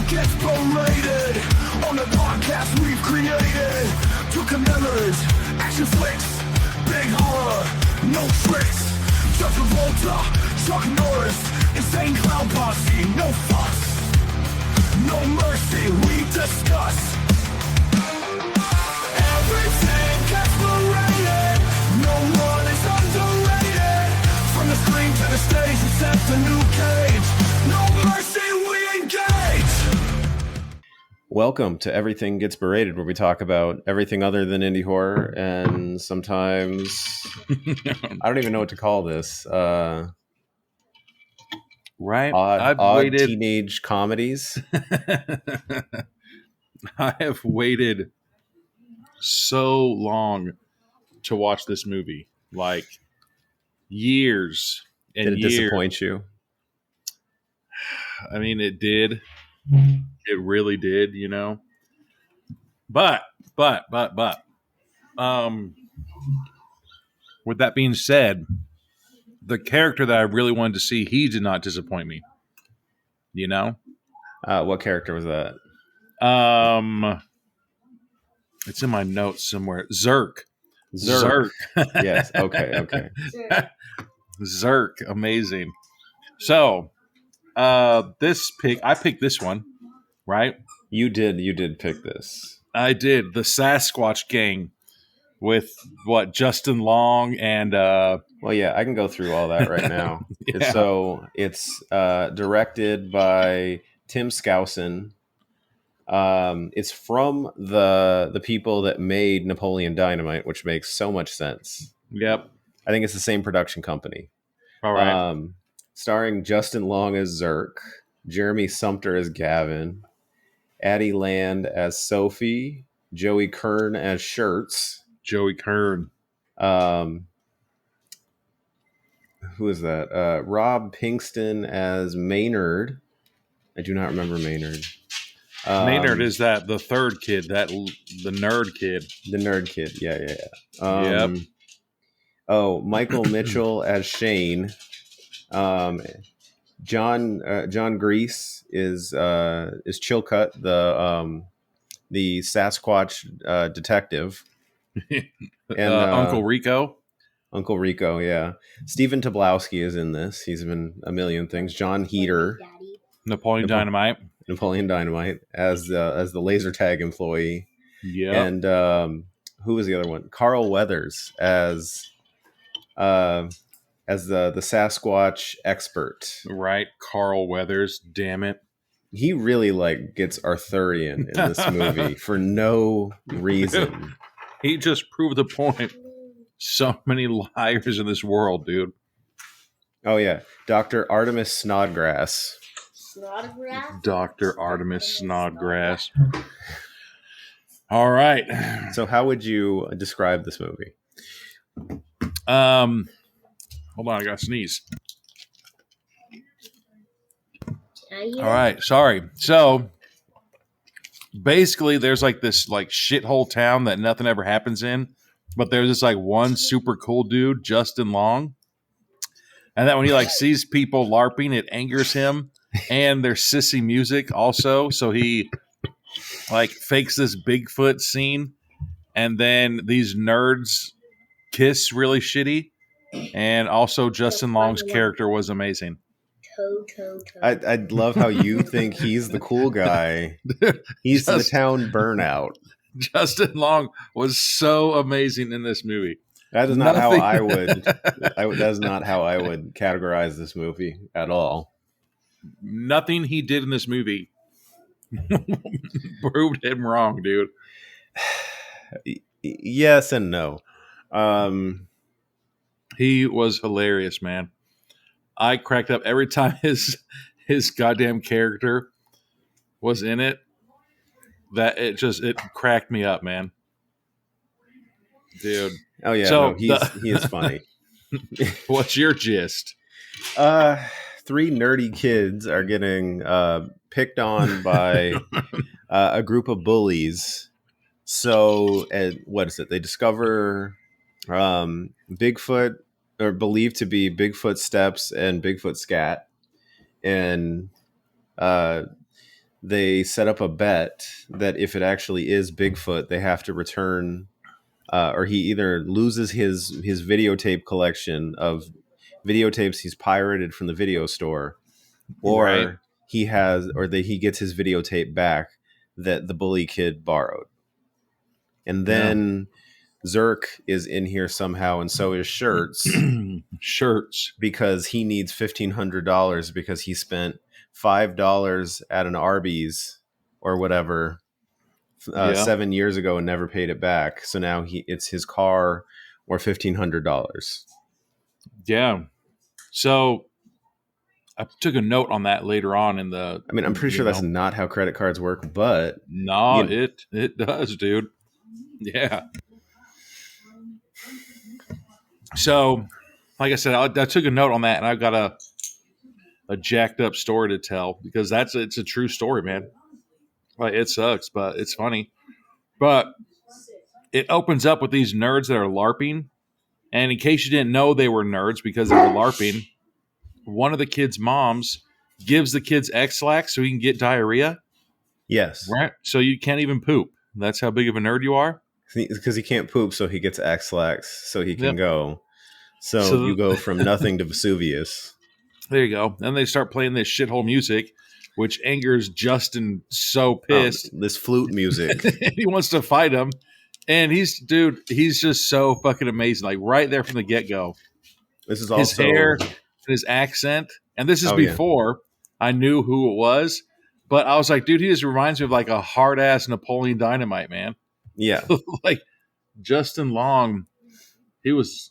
gets berated on the podcast we've created to commemorate action flicks, big horror, no tricks. John Travolta, Chuck Norris, insane clown posse, no fuss, no mercy, we discuss. Everything gets berated, no one is underrated. From the screen to the stage, except a new cage. No mercy, we engage. Welcome to Everything Gets Berated, where we talk about everything other than indie horror, and sometimes I don't even know what to call this. Right? Odd teenage comedies. I have waited so long to watch this movie, like years and Did it years. disappoint you? I mean, it did. It really did, you know. But, with that being said, the character that I really wanted to see, he did not disappoint me. You know? What character was that? It's in my notes somewhere. Zerk. Yes. Okay. Zerk. Amazing. So, I picked this one, right? You did pick this. I did. The Sasquatch Gang with Justin Long and Well, yeah, I can go through all that right now. Yeah. It's directed by Tim Skousen. It's from the people that made Napoleon Dynamite, which makes so much sense. Yep. I think it's the same production company. All right. Starring Justin Long as Zerk, Jeremy Sumpter as Gavin, Addie Land as Sophie, Joey Kern as Shirts. Joey Kern. Who is that? Rob Pinkston as Maynard. I do not remember Maynard. Maynard is that the third kid, the nerd kid. The nerd kid. Yeah. Yep. Oh, Michael Mitchell as Shane. John Grease is Chilcutt, the Sasquatch detective, and Uncle Rico. Uncle Rico, yeah. Stephen Tobolowsky is in this. He's been a million things. Jon Heder, Napoleon Dynamite as the laser tag employee. Yeah. And who was the other one? Carl Weathers as the Sasquatch expert. Right, Carl Weathers. Damn it. He really gets Arthurian in this movie for no reason. He just proved the point. So many liars in this world, dude. Oh yeah, Dr. Artemis Snodgrass. Dr. Artemis Snodgrass. All right. So how would you describe this movie? Hold on, I gotta sneeze. All right, sorry. So basically there's this shithole town that nothing ever happens in, but there's this one super cool dude, Justin Long. And that when he sees people LARPing, it angers him. And there's sissy music also. So he fakes this Bigfoot scene, and then these nerds kiss really shitty. And also Justin Long's character was amazing. I love how you think he's the cool guy. He's the town burnout. Justin Long was so amazing in this movie. That is not how I would. That's not how I would categorize this movie at all. Nothing he did in this movie proved him wrong, dude. Yes and no. He was hilarious, man. I cracked up every time his goddamn character was in it. That it cracked me up, man. Dude. Oh yeah, so he is funny. What's your gist? 3 nerdy kids are getting picked on by a group of bullies. So, what is it? They discover Bigfoot, or believed to be Bigfoot steps and Bigfoot scat, and they set up a bet that if it actually is Bigfoot, they have to return, or he either loses his videotape collection of videotapes he's pirated from the video store, Right. or he gets his videotape back that the bully kid borrowed. And then Zerk is in here somehow, and so is Shirts, Shirts. because he needs $1,500 because he spent $5 at an Arby's or whatever 7 years ago and never paid it back. So now it's his car or $1,500. Yeah. So I took a note on that later on in the. I mean, I'm pretty sure that's not how credit cards work, but no, it does, dude. Yeah. So, like I said, I took a note on that, and I've got a jacked up story to tell because it's a true story, man. Like, it sucks, but it's funny. But it opens up with these nerds that are LARPing, and in case you didn't know they were nerds because they were LARPing, one of the kids' moms gives the kids X-Lax so he can get diarrhea. yes, Right? So you can't even poop. That's how big of a nerd you are. because he can't poop, so he gets X-Lax so he can Yep. go. So you go from nothing to Vesuvius. There you go. Then they start playing this shithole music, which angers Justin so pissed. This flute music. He wants to fight him. And he's just so fucking amazing. Like right there from the get-go. This is His also hair, his accent. And this is Oh, yeah. before I knew who it was. But I was like, dude, he just reminds me of like a hard-ass Napoleon Dynamite, man. yeah. Like Justin Long, he was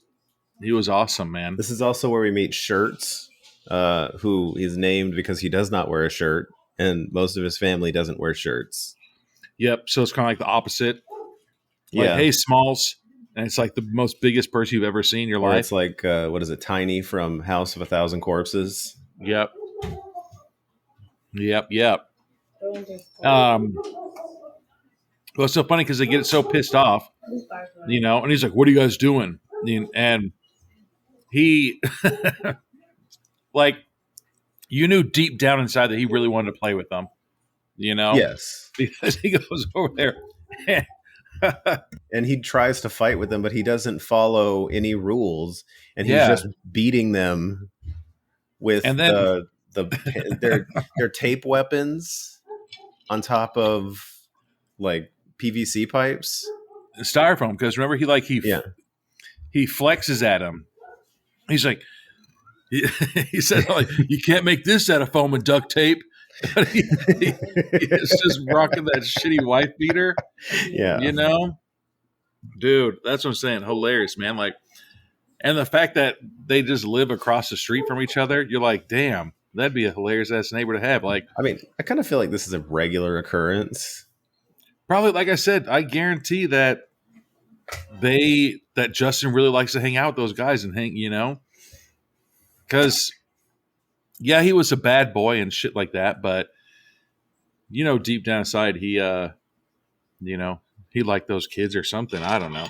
awesome, man. This is also where we meet Shirts, who is named because he does not wear a shirt, and most of his family doesn't wear shirts. Yep. So it's kind of like the opposite. Like, Yeah. hey, Smalls. And it's like the most biggest person you've ever seen in your Or life. it's like, what is it, Tiny from House of a Thousand Corpses? Yep. Well, it's so funny because they get so pissed off, and he's like, what are you guys doing? And he, like, you knew deep down inside that he really wanted to play with them, Yes. because he goes over there. And he tries to fight with them, but he doesn't follow any rules, and he's Yeah. just beating them with And then- their tape weapons on top of like PVC pipes. Styrofoam, because remember he flexes at him. He's like, he says, like, you can't make this out of foam and duct tape. He's just rocking that shitty wife beater, Yeah. Dude, that's what I'm saying. Hilarious, man. Like, and the fact that they just live across the street from each other, you're like, damn, that'd be a hilarious ass neighbor to have. Like, I mean, I kind of feel like this is a regular occurrence. probably, like I said, I guarantee that Justin really likes to hang out with those guys and hang, because yeah, he was a bad boy and shit like that, but deep down inside, he liked those kids or something. I don't know,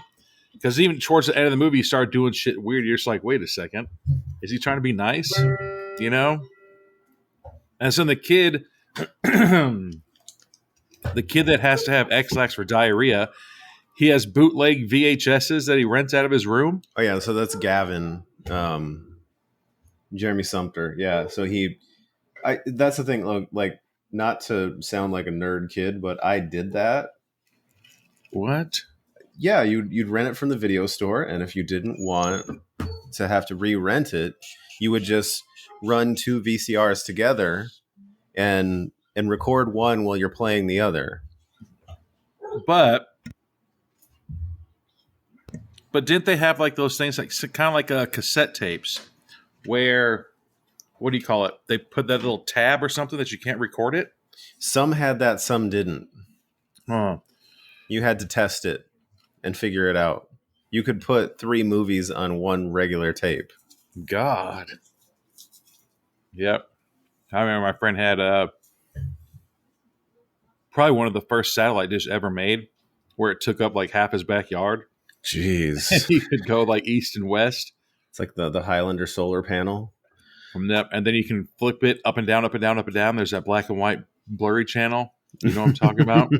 because even towards the end of the movie, he started doing shit weird. You're just like, wait a second, is he trying to be nice? And so the kid, the kid that has to have X-Lax for diarrhea, he has bootleg VHSs that he rents out of his room. Oh yeah, so that's Gavin, Jeremy Sumpter. Yeah, so that's the thing. Like, not to sound like a nerd kid, but I did that. What? Yeah, you'd rent it from the video store, and if you didn't want to have to re-rent it, you would just run 2 VCRs together and record one while you're playing the other. But didn't they have like those things, like kind of like cassette tapes, where, what do you call it? They put that little tab or something that you can't record it. Some had that, some didn't. Oh, You had to test it and figure it out. You could put 3 movies on one regular tape. God. Yep. I remember my friend had probably one of the first satellite dishes ever made, where it took up like half his backyard. Jeez. He could go like east and west It's like the Highlander solar panel. from that, and then you can flip it up and down, up and down, up and down. There's that black and white blurry channel. You know what I'm talking about?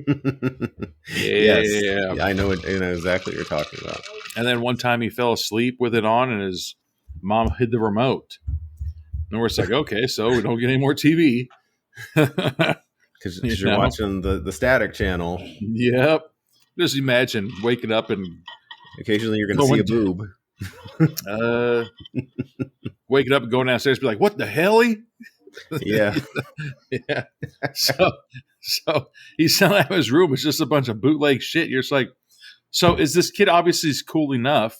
Yes, Yeah. I know exactly what you're talking about. And then one time he fell asleep with it on, and his mom hid the remote. And we're just like, okay, so we don't get any more TV. Because you're watching the static channel. Yep. Just imagine waking up and occasionally you're going to see a boob. Waking up and going downstairs and be like, what the hell? Yeah. Yeah. So he's selling out of his room. It's just a bunch of bootleg shit. You're just like, so is this kid obviously is cool enough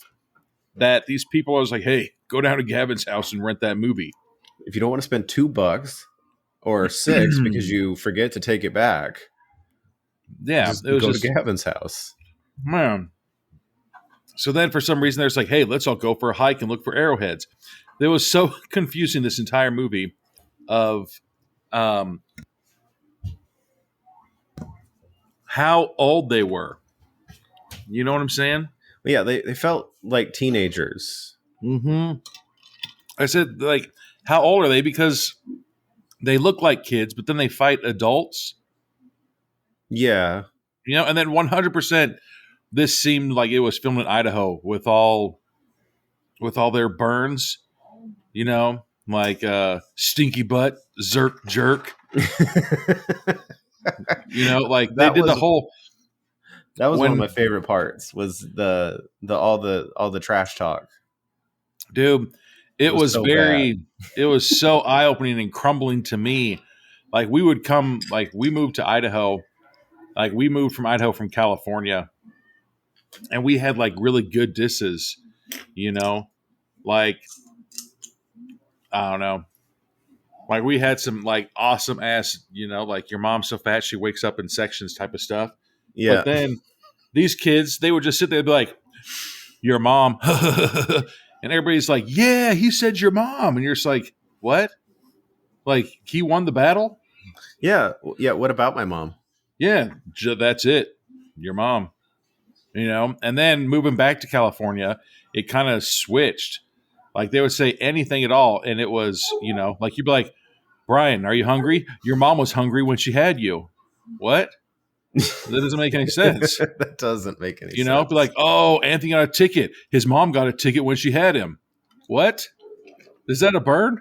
that these people are like, hey, go down to Gavin's house and rent that movie. If you don't want to spend $2 or $6 because you forget to take it back, just go to Gavin's house. Man. So then for some reason, there's like, hey, let's all go for a hike and look for arrowheads. It was so confusing, this entire movie of how old they were. You know what I'm saying? Yeah, they felt like teenagers. Mm-hmm. I said, like, how old are they? Because they look like kids, but then they fight adults. Yeah. You know, and then 100%, this seemed like it was filmed in Idaho with all their burns, you know, like stinky butt, zerk jerk. You know, like they did the whole. That was one of my favorite parts. Was the all the trash talk, dude. It was so very. bad. It was so eye opening and crumbling to me. Like we would come. Like we moved to Idaho. Like we moved from Idaho from California, and we had like really good disses. You know, like I don't know. Like we had some like awesome ass, you know, like your mom's so fat she wakes up in sections type of stuff. Yeah. But then these kids, they would just sit there and be like, your mom. And everybody's like, yeah, he said your mom. And you're just like, what? Like he won the battle? Yeah. Yeah. What about my mom? Yeah. That's it. Your mom. You know? And then moving back to California, it kind of switched. Like they would say anything at all. And it was, you know, like you'd be like, Brian, are you hungry? Your mom was hungry when she had you. What? That doesn't make any sense. That doesn't make any sense. You know, be like, oh, Anthony got a ticket. His mom got a ticket when she had him. What? Is that a bird?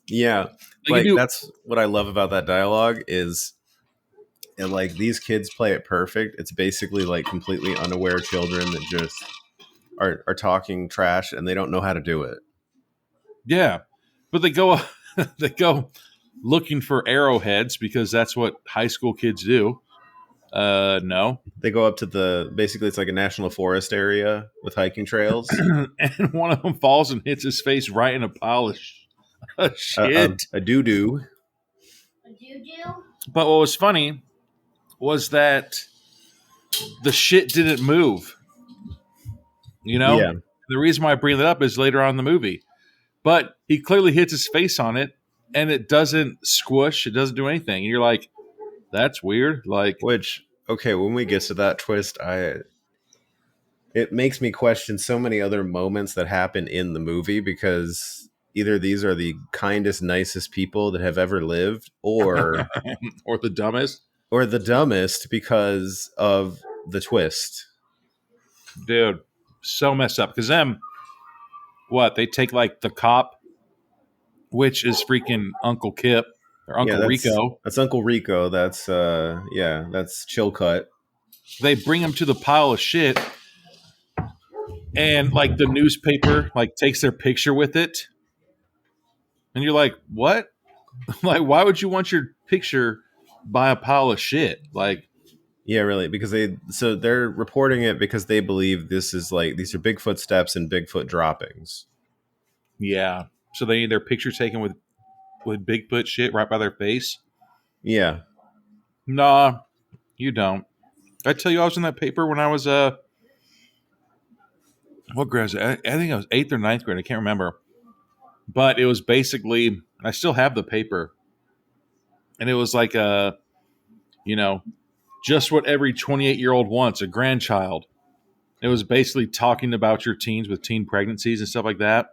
Yeah. Like that's what I love about that dialogue is and like these kids play it perfect. It's basically like completely unaware children that just are talking trash and they don't know how to do it. Yeah. But they go looking for arrowheads because that's what high school kids do. No. They go up to basically it's like a national forest area with hiking trails. And one of them falls and hits his face right in a pile of shit. A doo-doo. A doo-doo? But what was funny was that the shit didn't move. You know? Yeah. The reason why I bring that up is later on in the movie. But he clearly hits his face on it, and it doesn't squish. It doesn't do anything. And you're like, that's weird. Like, which, okay, when we get to that twist, it makes me question so many other moments that happen in the movie because either these are the kindest, nicest people that have ever lived, or or the dumbest, because of the twist. Dude, so messed up. Because them, they take like the cop, which is freaking Uncle Kip. Or Uncle Rico. That's Uncle Rico. That's that's Chilcutt. They bring him to the pile of shit, and like the newspaper like takes their picture with it, and you're like, what? Like, why would you want your picture by a pile of shit? Like, yeah, really, because they're reporting it because they believe this is like these are Bigfoot steps and Bigfoot droppings. Yeah, so they need their picture taken with Bigfoot shit right by their face? Yeah. Nah, you don't. I tell you I was in that paper when I was what grade was it? I think I was 8th or 9th grade. I can't remember. But it was basically, I still have the paper. And it was like just what every 28-year-old wants, a grandchild. It was basically talking about your teens with teen pregnancies and stuff like that.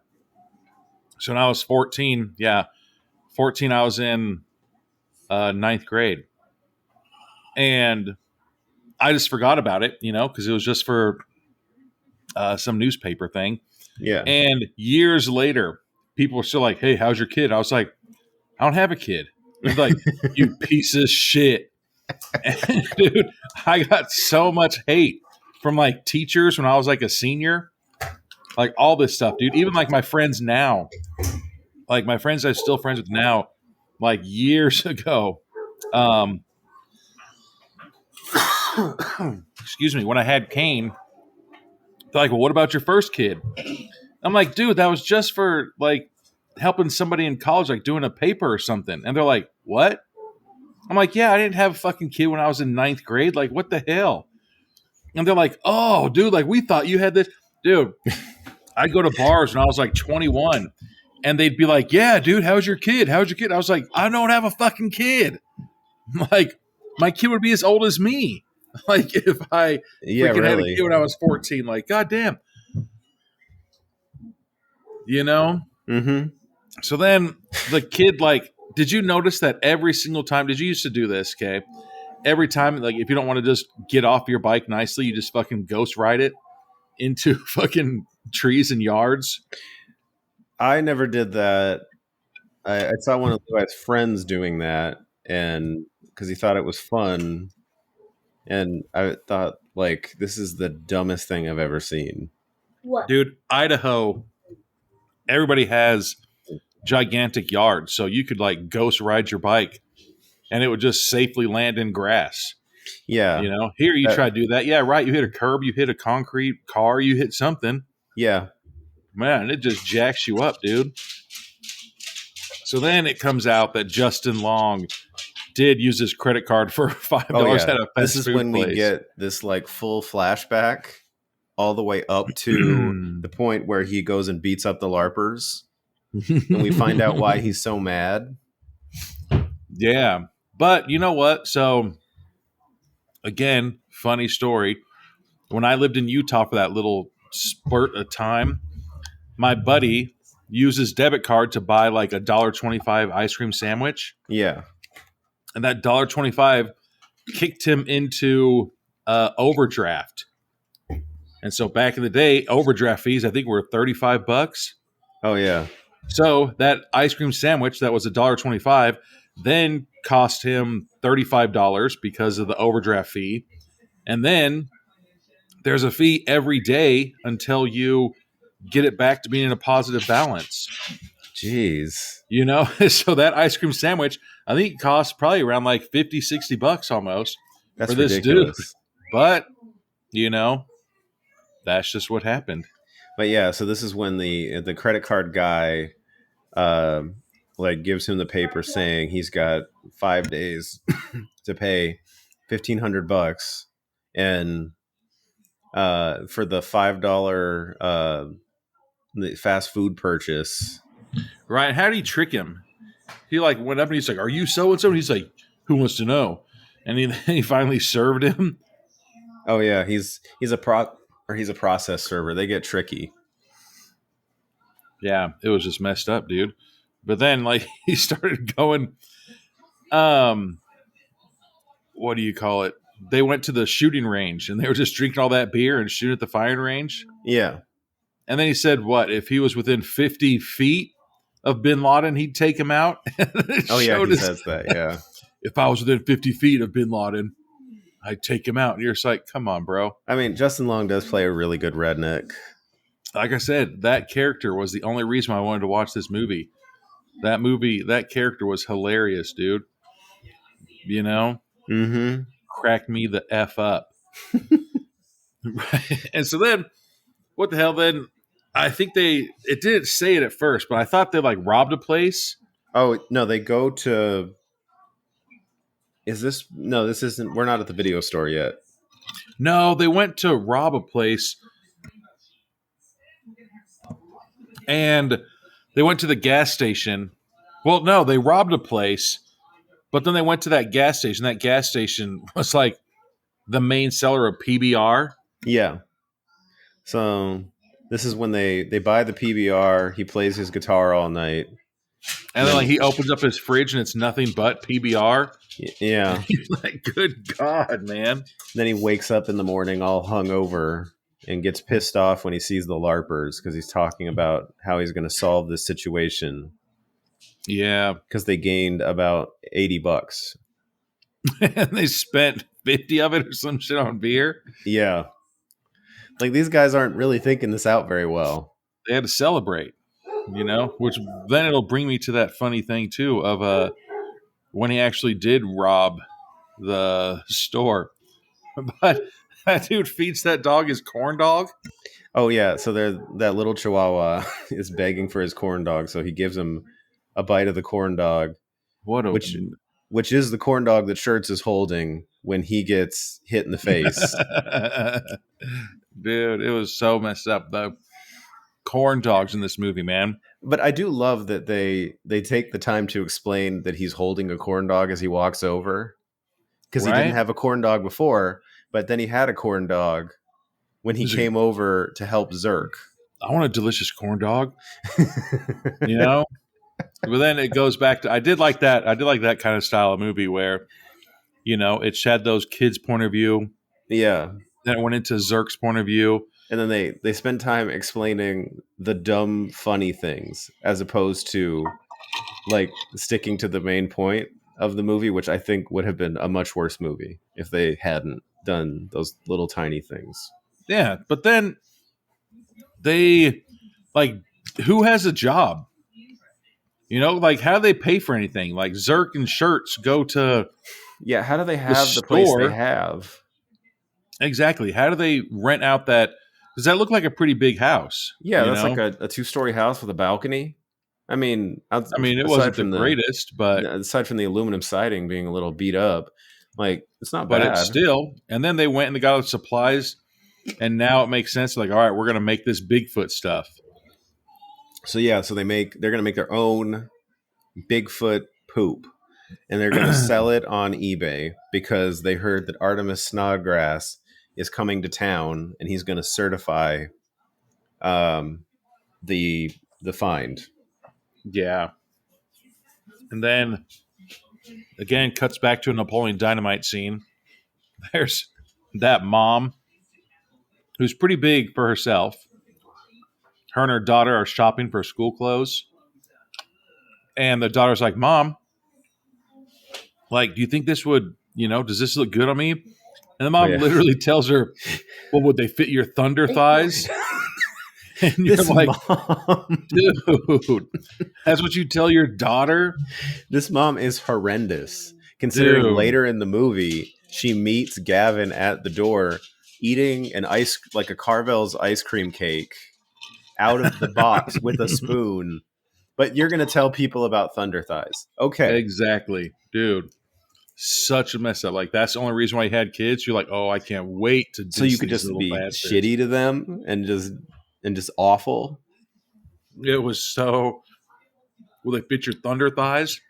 So when I was 14, I was in 9th grade. And I just forgot about it, because it was just for some newspaper thing. Yeah. And years later, people were still like, "Hey, how's your kid?" I was like, "I don't have a kid." They're like, "You piece of shit." And, dude, I got so much hate from like teachers when I was like a senior, like all this stuff, dude. Even like my friends now, like my friends I'm still friends with now, like years ago. Excuse me, when I had Kane, they're like, "Well, what about your first kid?" I'm like, "Dude, that was just for like helping somebody in college, like doing a paper or something." And they're like, "What?" I'm like, "Yeah, I didn't have a fucking kid when I was in 9th grade. Like, what the hell?" And they're like, "Oh, dude, like we thought you had this." Dude, I'd go to bars when I was like 21 and they'd be like, "Yeah, dude, how's your kid? How's your kid?" I was like, "I don't have a fucking kid." Like, my kid would be as old as me. Like, if I freaking had a kid when I was 14, like, goddamn. Mm-hmm. So then the kid, like, did you notice that every single time, did you used to do this, okay? Every time, like, if you don't want to just get off your bike nicely, you just fucking ghost ride it into fucking trees and yards? I never did that. I saw one of Levi's friends doing that, and because he thought it was fun, and I thought, like, this is the dumbest thing I've ever seen. What? Dude, Idaho, everybody has gigantic yards, so you could like ghost ride your bike and it would just safely land in grass. Yeah. Here you try to do that. Yeah, right. You hit a curb, you hit a concrete car, you hit something. Yeah. Man, it just jacks you up, dude. So then it comes out that Justin Long did use his credit card for $5 at a fast This is food when place. we get this like full flashback all the way up to the point where he goes and beats up the LARPers. And we find out why he's so mad. Yeah. But you know what? So, again, funny story. When I lived in Utah for that little spurt of time, my buddy used his debit card to buy like a $1.25 ice cream sandwich. Yeah. And that $1.25 kicked him into overdraft. And so back in the day, overdraft fees, I think, were $35. Oh, yeah. So that ice cream sandwich that was $1.25 then cost him $35 because of the overdraft fee. And then there's a fee every day until you get it back to being in a positive balance. Jeez. So that ice cream sandwich, I think it costs probably around like $50-$60 almost. That's for this ridiculous. dude. But, that's just what happened. But yeah, so this is when the credit card guy like gives him the paper saying he's got 5 days to pay $1,500, and for the $5 the fast food purchase. Right? How did he trick him? He like went up and he's like, "Are you so and so?" And he's like, "Who wants to know?" And he finally served him. Oh yeah, he's a process server. They get tricky. Yeah, it was just messed up, dude. But then like he started going, what do you call it? They went to the shooting range and they were just drinking all that beer and shooting at the firing range. Yeah. And then he said, what, if he was within 50 feet of Bin Laden, he'd take him out? Oh yeah, he says that, yeah. If I was within 50 feet of Bin Laden, I'd take him out. And you're just like, come on, bro. I mean, Justin Long does play a really good redneck. Like I said, that character was the only reason I wanted to watch this movie. That character was hilarious, dude. Mm-hmm. Cracked me the F up. Right. And so then, what the hell then? I think it didn't say it at first, but I thought they like robbed a place. Oh, no, they go to... No, this isn't... We're not at the video store yet. No, they went to rob a place. And they went to the gas station. Well, no, they robbed a place, but then they went to that gas station. That gas station was like the main seller of PBR. Yeah. So this is when they buy the PBR. He plays his guitar all night. And then like he opens up his fridge and it's nothing but PBR. Yeah. He's like, good God, man. Then he wakes up in the morning all hungover and gets pissed off when he sees the LARPers because he's talking about how he's going to solve this situation. Yeah. Because they gained about $80. And they spent 50 of it or some shit on beer. Yeah. Like these guys aren't really thinking this out very well. They had to celebrate, you know, which then it'll bring me to that funny thing too of when he actually did rob the store. But that dude feeds that dog his corn dog. Oh yeah, so that little chihuahua is begging for his corn dog, so he gives him a bite of the corn dog. Which is the corn dog that Shirts is holding when he gets hit in the face. Dude, it was so messed up though. Corn dogs in this movie, man. But I do love that they take the time to explain that he's holding a corn dog as he walks over. Because he didn't have a corn dog before, but then he had a corn dog when he came over to help Zerk. I want a delicious corn dog. You know? But then it goes back to I did like that kind of style of movie where, you know, it had those kids' point of view. Yeah. Then it went into Zerk's point of view. And then they spend time explaining the dumb, funny things as opposed to like sticking to the main point of the movie, which I think would have been a much worse movie if they hadn't done those little tiny things. Yeah, but then they like who has a job? You know, like how do they pay for anything? Like Zerk and Shirts go to how do they have the place they have? Exactly. How do they rent out that? Does that look like a pretty big house? Yeah, that's like a 2-story house with a balcony. I mean, it wasn't the greatest, but aside from the aluminum siding being a little beat up, like it's not bad. But it's still. And then they went and they got the supplies, and now it makes sense. Like, all right, we're gonna make this Bigfoot stuff. So they're gonna make their own Bigfoot poop, and they're gonna sell it on eBay because they heard that Artemis Snodgrass is coming to town, and he's gonna certify the find. Yeah. And then again, cuts back to a Napoleon Dynamite scene. There's that mom who's pretty big for herself. Her and her daughter are shopping for school clothes. And the daughter's like, Mom, like, do you think this would, does this look good on me? And the mom literally tells her, well, would they fit your thunder thighs? And you're like, mom. Dude, that's what you tell your daughter? This mom is horrendous. Considering later in the movie, she meets Gavin at the door eating like a Carvel's ice cream cake out of the box with a spoon. But you're going to tell people about thunder thighs. Okay. Exactly. Dude, such a mess up. Like, that's the only reason why you had kids. You're like, oh, I can't wait to do so you could just be shitty to them and just awful. It was so. Will they fit your thunder thighs?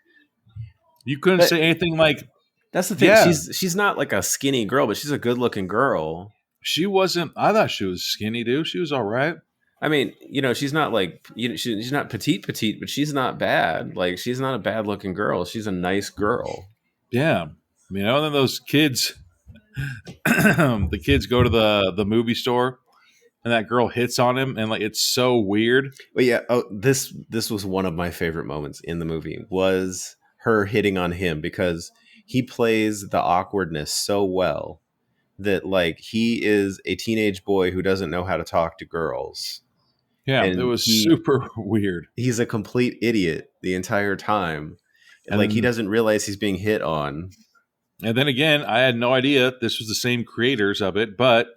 You couldn't say anything like. That's the thing. Yeah. She's not like a skinny girl, but she's a good looking girl. She wasn't. I thought she was skinny, dude. She was all right. I mean, she's not like she's not petite, but she's not bad. Like, she's not a bad looking girl. She's a nice girl. Yeah, and then those kids, the kids go to the movie store. And that girl hits on him, and like it's so weird. But yeah, this was one of my favorite moments in the movie was her hitting on him because he plays the awkwardness so well that like he is a teenage boy who doesn't know how to talk to girls. Yeah, and it was super weird. He's a complete idiot the entire time. And like he doesn't realize he's being hit on. And then again, I had no idea this was the same creators of it, but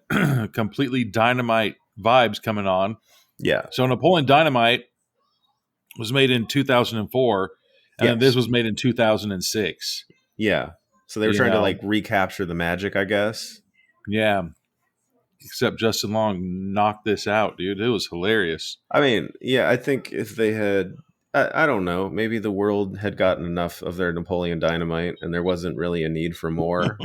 completely Dynamite vibes coming on. Yeah. So Napoleon Dynamite was made in 2004, and then this was made in 2006. Yeah. So they were trying to like recapture the magic, I guess. Yeah. Except Justin Long knocked this out, dude. It was hilarious. I mean, yeah, I think if they had... I don't know. Maybe the world had gotten enough of their Napoleon Dynamite, and there wasn't really a need for more.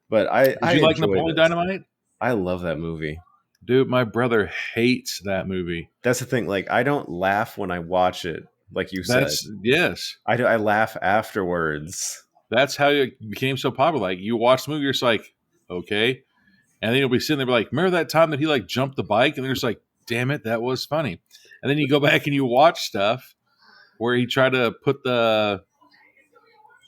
But Did you like Napoleon Dynamite? I love that movie, dude. My brother hates that movie. That's the thing. Like, I don't laugh when I watch it, like you said. Yes. I laugh afterwards. That's how it became so popular. Like you watch the movie, you're just like, okay. And then you'll be sitting there like, remember that time that he like jumped the bike? And they're just like, damn it, that was funny. And then you go back and you watch stuff where he tried to put the,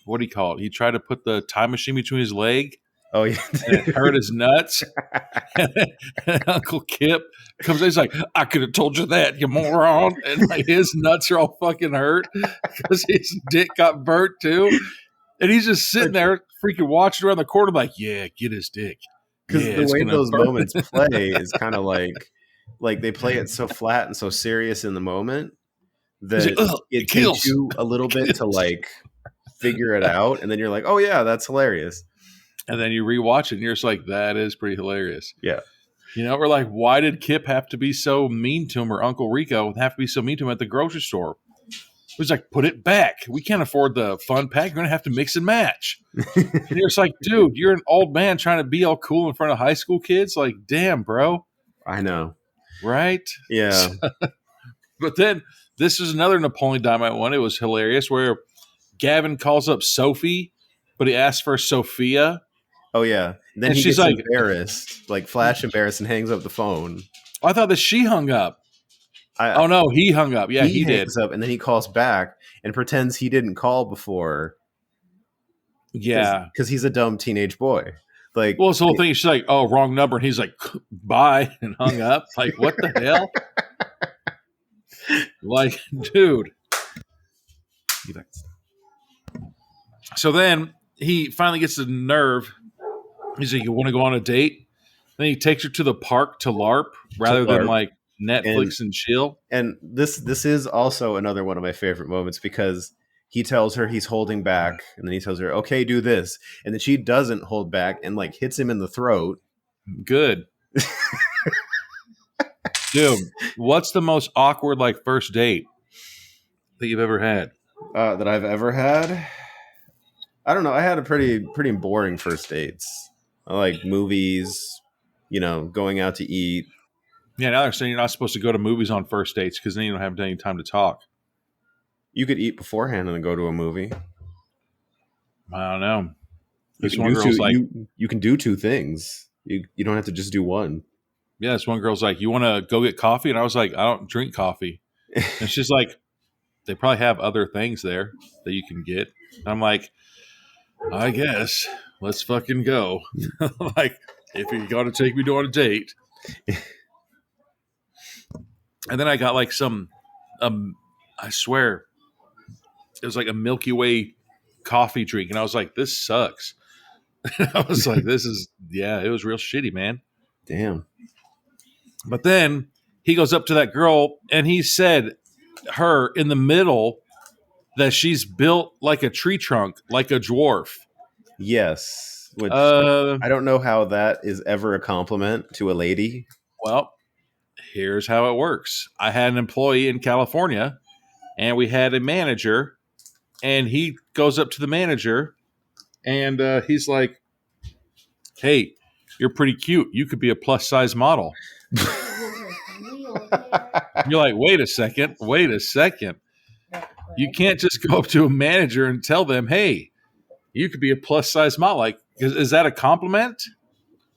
what do you call it? He tried to put the time machine between his leg Oh yeah, and it hurt his nuts. And Uncle Kip comes in, he's like, I could have told you that, you moron. And like his nuts are all fucking hurt because his dick got burnt too. And he's just sitting there freaking watching around the corner like, yeah, get his dick. because Yeah, the it's way gonna those burn. moments play is kind of like they play it so flat and so serious in the moment that He's like, "Ugh, it it kills." takes you a little bit to like figure it out, and then you're like, oh yeah, that's hilarious. And then you rewatch it and you're just like, that is pretty hilarious. Yeah. You know, we're like, why did Kip have to be so mean to him, or Uncle Rico have to be so mean to him at the grocery store? He's like, put it back. We can't afford the fun pack. You're going to have to mix and match. And you're just like, dude, you're an old man trying to be all cool in front of high school kids. Like, damn, bro. I know. Right? Yeah. But then this is another Napoleon Dynamite one. It was hilarious where Gavin calls up Sophie, but he asks for Sophia. Oh yeah. Then And he she's gets like- embarrassed, like flash embarrassed, and hangs up the phone. I thought that she hung up. I, Oh, no, he hung up. Yeah, he did. hangs up, and then he calls back and pretends he didn't call before. Yeah. Because he's a dumb teenage boy. Like, Well, it's the whole thing. She's like, oh, wrong number. And he's like, bye, and hung up. Like, what the hell? Like, dude. So then he finally gets the nerve. He's like, you want to go on a date? Then he takes her to the park to LARP rather than LARP. like Netflix and chill. and this is also another one of my favorite moments because he tells her he's holding back, and then he tells her, okay, do this, and then she doesn't hold back and like hits him in the throat. Good. Dude, what's the most awkward like first date that you've ever had? That I've ever had. I don't know. I had a pretty boring first dates. I like movies, going out to eat. Yeah, now they're saying you're not supposed to go to movies on first dates because then you don't have any time to talk. You could eat beforehand and then go to a movie. I don't know. You This can one do girl's two, like, you can do two things. You don't have to just do one. yeah, this one girl's like, you want to go get coffee? And I was like, I don't drink coffee. And she's like, they probably have other things there that you can get. And I'm like, I guess. Let's fucking go. Like, if you're going to take me on a date. And then I got like some, I swear, it was like a Milky Way coffee drink. And I was like, this sucks. I was like, it was real shitty, man. Damn. But then he goes up to that girl and he said her in the middle that she's built like a tree trunk, like a dwarf. Yes. Which Uh, I don't know how that is ever a compliment to a lady. Well, here's how it works. I had an employee in California and we had a manager, and he goes up to the manager and he's like, hey, you're pretty cute. You could be a plus size model. You're like, wait a second. You can't just go up to a manager and tell them, hey, you could be a plus size model. Like, is that a compliment?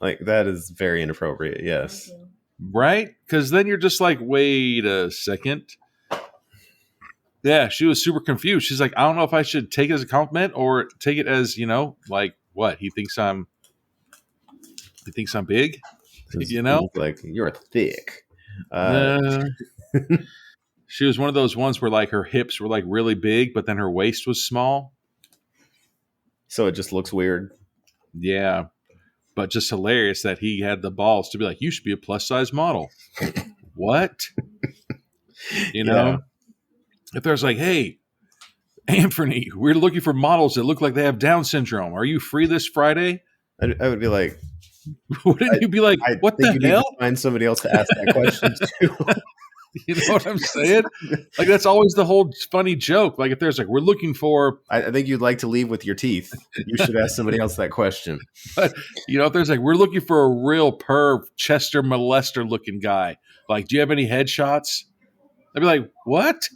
Like, that is very inappropriate. Yes. Right? Because then you're just like, wait a second. Yeah, she was super confused. She's like, I don't know if I should take it as a compliment or take it as, like what? He thinks I'm big? Like, you're thick. She was one of those ones where like her hips were like really big, but then her waist was small. So it just looks weird. Yeah. But just hilarious that he had the balls to be like, you should be a plus size model. What? Yeah. If there's like, hey, Amferny, we're looking for models that look like they have Down syndrome. Are you free this Friday? I would be like, Wouldn't you be like, I what think the you need hell? to find somebody else to ask that question to. You know what I'm saying? Like, that's always the whole funny joke. Like, if there's like, we're looking for, I think you'd like to leave with your teeth. You should ask somebody else that question. if there's like, we're looking for a real perv, Chester molester looking guy. Like, do you have any headshots? I'd be like, what?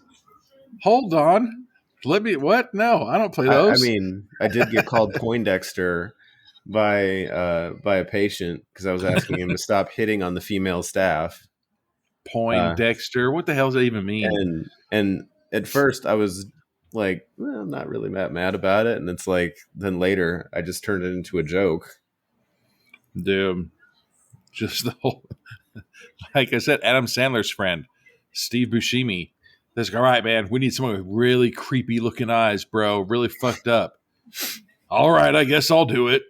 Hold on. Let me. What? No, I don't play I those. mean, I did get called Poindexter by a patient because I was asking him to stop hitting on the female staff. Poindexter. What the hell does that even mean? And at first I was like, well, I'm not really that mad about it, and it's like then later I just turned it into a joke. Dude, just the whole. Like I said, Adam Sandler's friend, Steve Buscemi. He's like, all right, man, we need someone with really creepy looking eyes, bro. Really fucked up. All right, I guess I'll do it.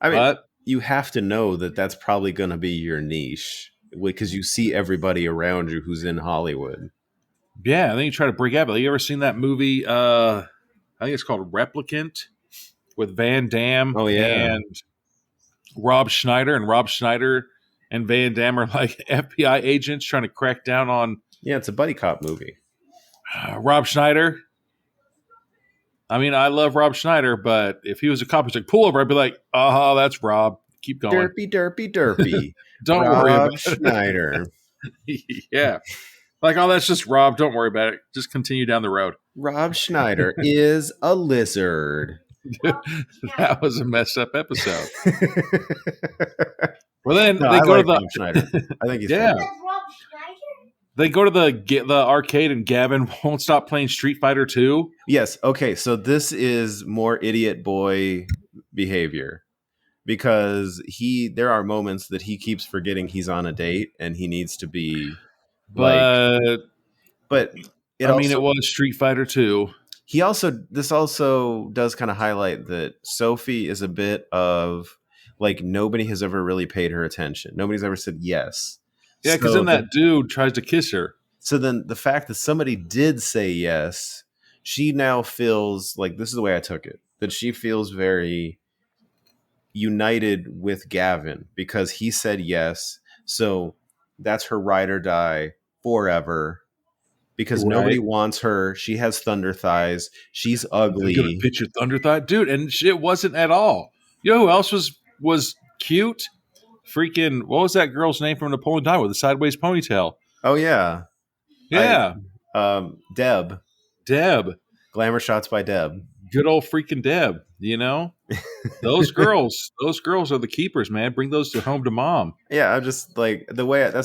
I mean, But you have to know that that's probably going to be your niche because you see everybody around you who's in Hollywood. yeah, I think you try to break out. But you ever seen that movie? I think it's called Replicant with Van Damme Oh, yeah. and Rob Schneider. And Rob Schneider and Van Damme are like FBI agents trying to crack down on Yeah, it's a buddy cop movie. Rob Schneider. I mean, I love Rob Schneider, but if he was a cop, he's like, pull over, I'd be like, oh, that's Rob. Keep going. Derpy. Don't worry Rob about Schneider. it. Yeah. Like, oh, that's just Rob. Don't worry about it. Just continue down the road. Rob Schneider is a lizard. That was a messed up episode. Well, then No, they I go like to Rob Schneider. I think he's Yeah. funny. That's Rob Schneider? they go to the arcade, and Gavin won't stop playing Street Fighter 2. Yes. Okay. So this is more idiot boy behavior because there are moments that he keeps forgetting he's on a date and he needs to be like, But it I mean, also, it was Street Fighter 2. this also does kind of highlight that Sophie is a bit of like, nobody has ever really paid her attention. Nobody's ever said yes. Yeah, because So then that dude tries to kiss her. So then the fact that somebody did say yes, she now feels like, this is the way I took it, that she feels very united with Gavin because he said yes. So that's her ride or die forever because nobody Right. wants her. She has thunder thighs. She's They're gonna ugly. pitch your thunder thigh, dude, and it wasn't at all. You know who else was cute? Freaking, what was that girl's name from Napoleon Dynamite with the sideways ponytail? Oh, yeah. Yeah, Deb. Deb, Glamour shots by Deb. good old freaking Deb. You know, those girls are the keepers, man. Bring those home to mom. Yeah, I'm just like that's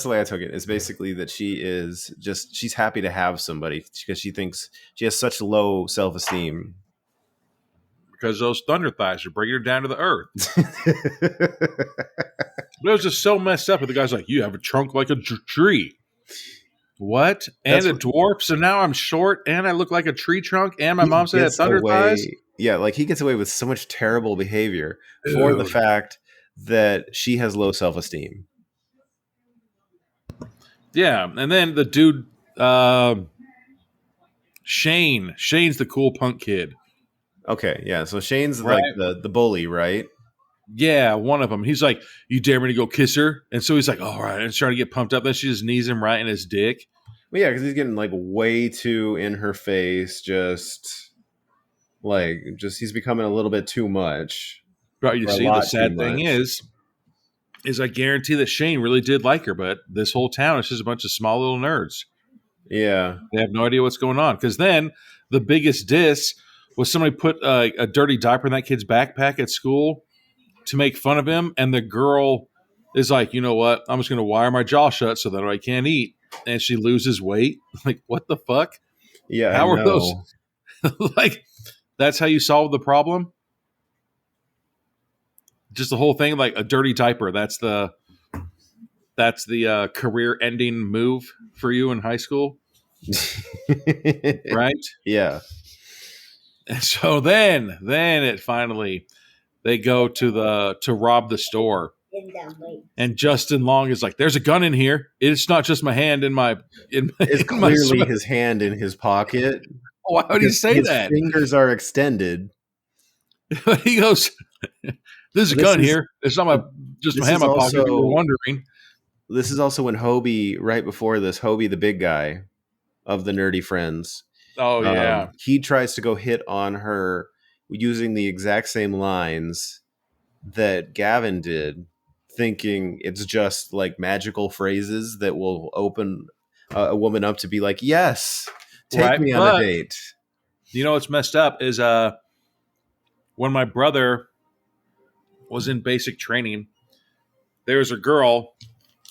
the way I took it. Is basically that she's happy to have somebody because she thinks she has such low self-esteem. Because those thunder thighs are bringing her down to the earth. It was just so messed up. And the guy's like, "You have a trunk like a tree." What? And a dwarf? So now I'm short, and I look like a tree trunk, and my mom said I had thunder thighs. Yeah, like he gets away with so much terrible behavior for the fact that she has low self-esteem. Yeah, and then the dude, Shane's the cool punk kid. Okay, yeah. So Shane's Right. like the bully, right? Yeah, one of them. He's like, "You dare me to go kiss her?" And so he's like, "All right," and he's trying to get pumped up. Then she just knees him right in his dick. Well, yeah, because he's getting like way too in her face. Just he's becoming a little bit too much. But you Or a see, the lot sad too thing much. is I guarantee that Shane really did like her, but this whole town is just a bunch of small little nerds. Yeah. They have no idea what's going on. Because then the biggest diss was somebody put a dirty diaper in that kid's backpack at school to make fun of him, and the girl is like, "You know what? I'm just going to wire my jaw shut so that I can't eat," and she loses weight. Like, what the fuck? Yeah. How I are know. those? Like, that's how you solve the problem? Just the whole thing, like a dirty diaper. That's the career-ending move for you in high school, right? Yeah. And so then it finally they go to rob the store, In that way. and Justin Long is like, "There's a gun in here. It's not just my hand in my It's in my clearly sweat." his hand in his pocket. Why would he say His that? fingers are extended. He goes, "There's a This gun is- here. It's not my just my this hand in my is pocket." If you were also- wondering. This is also when Hobie, right before this, Hobie, the big guy of the nerdy friends, Oh yeah, he tries to go hit on her using the exact same lines that Gavin did, thinking it's just like magical phrases that will open a woman up to be like, yes, Take me on a date. You know what's messed up is when my brother was in basic training, there was a girl,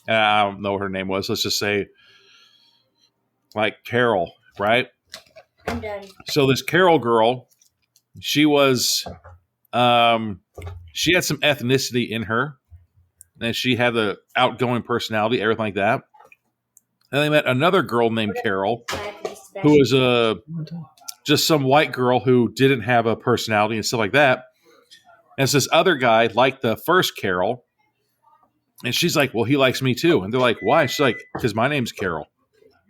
I don't know what her name was. Let's just say like Carol, right? I'm done. So this Carol girl, she was, she had some ethnicity in her, and she had the outgoing personality, everything like that. And they met another girl named Carol, who was just some white girl who didn't have a personality and stuff like that. And so this other guy liked the first Carol, and she's like, "Well, he likes me too." And they're like, "Why?" She's like, "Because my name's Carol."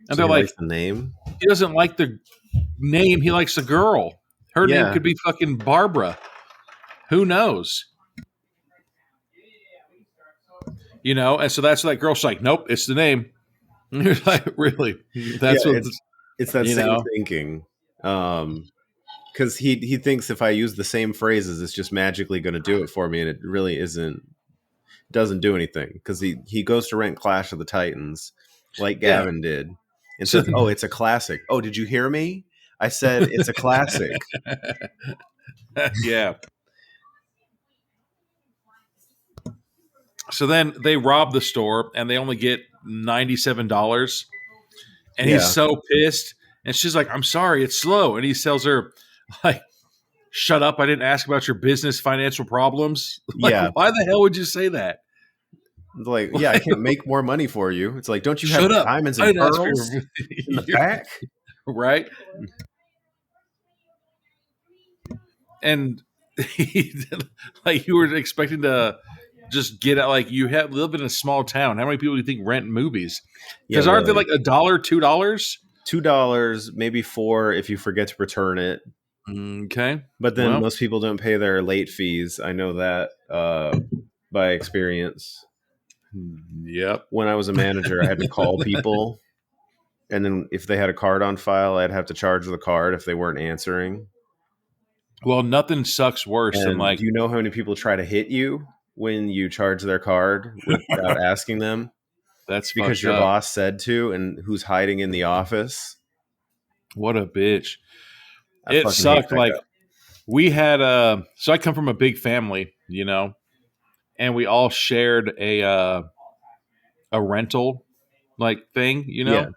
And So they're he like, likes the name. "He doesn't like the name; he likes the girl. Her name Yeah. could be fucking Barbara. Who knows?" You know. And so that's that girl. She's like, "Nope, it's the name." And you're like, "Really?" That's Yeah, what it's that you same know. thinking. Because he thinks if I use the same phrases, it's just magically going to do it for me, and it really doesn't do anything. Because he goes to rent Clash of the Titans, like Yeah. Gavin did, and says, "Oh, it's a classic." Oh, did you hear me? I said it's a classic. Yeah. So then they rob the store and they only get $97. And Yeah. he's so pissed. And she's like, "I'm sorry, it's slow." And he tells her, like, "Shut up. I didn't ask about your business financial problems." Like, Yeah. why the hell would you say that? Like, yeah, I can't make more money for you. It's like, don't you have Shut up. diamonds I and didn't ask for pearls your in the back? right? And like you were expecting to just get out, like you live in a small town. How many people do you think rent movies? Because aren't they like $1, $2? $2, maybe $4 if you forget to return it. Okay. But then Well. most people don't pay their late fees. I know that by experience. Yep. When I was a manager, I had to call people. And then if they had a card on file, I'd have to charge the card if they weren't answering. Well, nothing sucks worse than And like, do you know how many people try to hit you when you charge their card without asking them? that's Because fucked your up. boss said to, and who's hiding in the office. What a bitch. I It fucking hate sucked. that Like guy. we had so I come from a big family, you know, and we all shared a rental like thing, you know. Yeah.